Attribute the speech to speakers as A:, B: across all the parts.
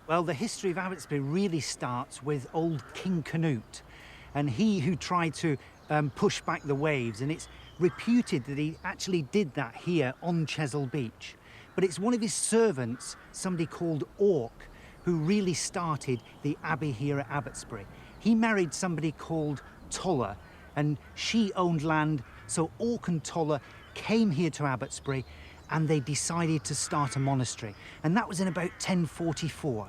A: Well, the history of Abbotsbury really starts with old King Canute, and he who tried to push back the waves, and it's reputed that he actually did that here on Chesil Beach. But it's one of his servants, somebody called Orc, who really started the abbey here at Abbotsbury. He married somebody called Toller, and she owned land, so Orc and Toller came here to Abbotsbury and they decided to start a monastery, and that was in about 1044.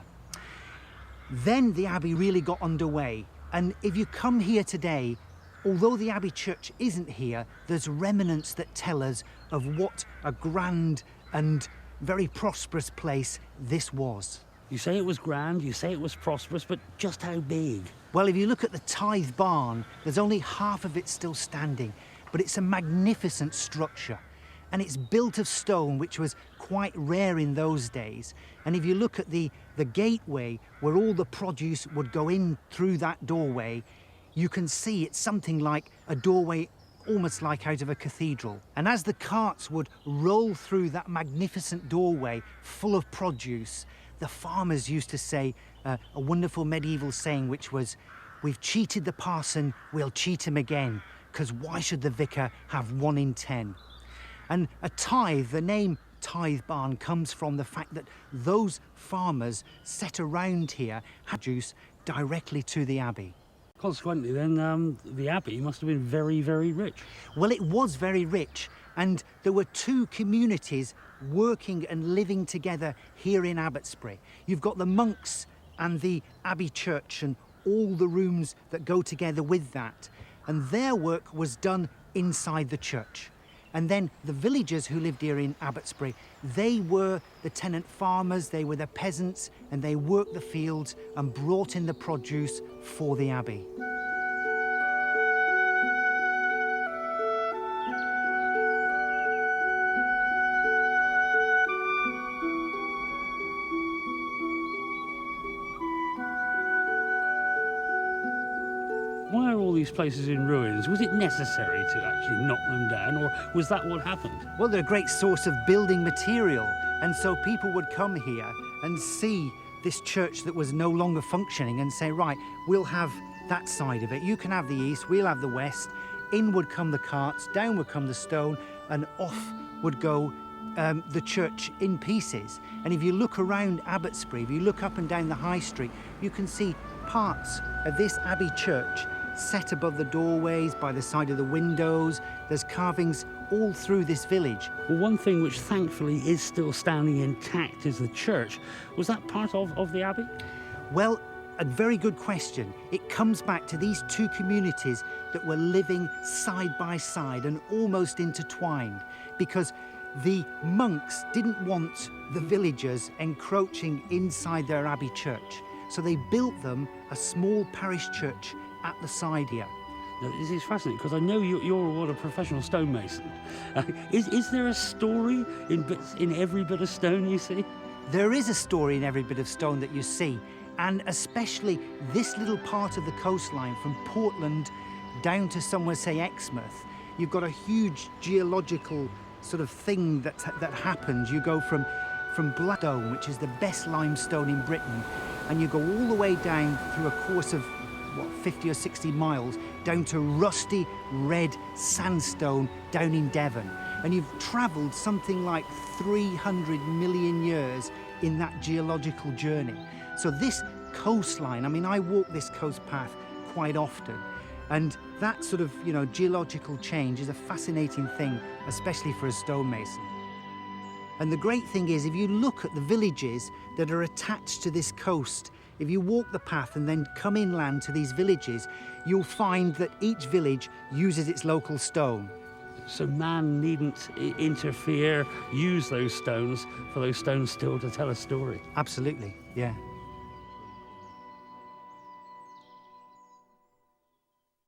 A: Then the abbey really got underway, and if you come here today, although the abbey church isn't here, there's remnants that tell us of what a grand and very prosperous place this was.
B: You say it was grand, you say it was prosperous, but just how big?
A: Well, if you look at the tithe barn, there's only half of it still standing, but it's a magnificent structure. And it's built of stone, which was quite rare in those days. And if you look at the gateway where all the produce would go in through that doorway, you can see it's something like a doorway almost like out of a cathedral. And as the carts would roll through that magnificent doorway full of produce, the farmers used to say a wonderful medieval saying, which was, "We've cheated the parson, we'll cheat him again, because why should the vicar have 1 in 10? And a tithe, the name tithe barn, comes from the fact that those farmers set around here had juice directly to the abbey.
B: Consequently then, the abbey must have been very, very rich.
A: Well, it was very rich, and there were 2 communities working and living together here in Abbotsbury. You've got the monks and the abbey church and all the rooms that go together with that, and their work was done inside the church. And then the villagers who lived here in Abbotsbury, they were the tenant farmers, they were the peasants, and they worked the fields and brought in the produce for the abbey.
B: Why are all these places in ruins? Was it necessary to actually knock them down, or was that what happened?
A: Well, they're a great source of building material, and so people would come here and see this church that was no longer functioning and say, right, we'll have that side of it. You can have the east, we'll have the west. In would come the carts, down would come the stone, and off would go the church in pieces. And if you look around Abbotsbury, if you look up and down the high street, you can see parts of this abbey church set above the doorways, by the side of the windows. There's carvings all through this village.
B: Well, one thing which thankfully is still standing intact is the church. Was that part of the abbey?
A: Well, a very good question. It comes back to these 2 communities that were living side by side and almost intertwined, because the monks didn't want the villagers encroaching inside their abbey church. So they built them a small parish church at the side here.
B: Now, this is fascinating, because I know you're a professional stonemason. Is there a story in every bit of stone you see?
A: There is a story in every bit of stone that you see, and especially this little part of the coastline from Portland down to somewhere, say, Exmouth. You've got a huge geological sort of thing that happens. You go from Blackstone, which is the best limestone in Britain, and you go all the way down through a course of, 50 or 60 miles, down to rusty red sandstone down in Devon. And you've travelled something like 300 million years in that geological journey. So this coastline, I mean, I walk this coast path quite often, and that sort of, geological change is a fascinating thing, especially for a stonemason. And the great thing is, if you look at the villages that are attached to this coast, if you walk the path and then come inland to these villages, you'll find that each village uses its local stone.
B: So man needn't interfere, use those stones for those stones still to tell a story.
A: Absolutely, yeah.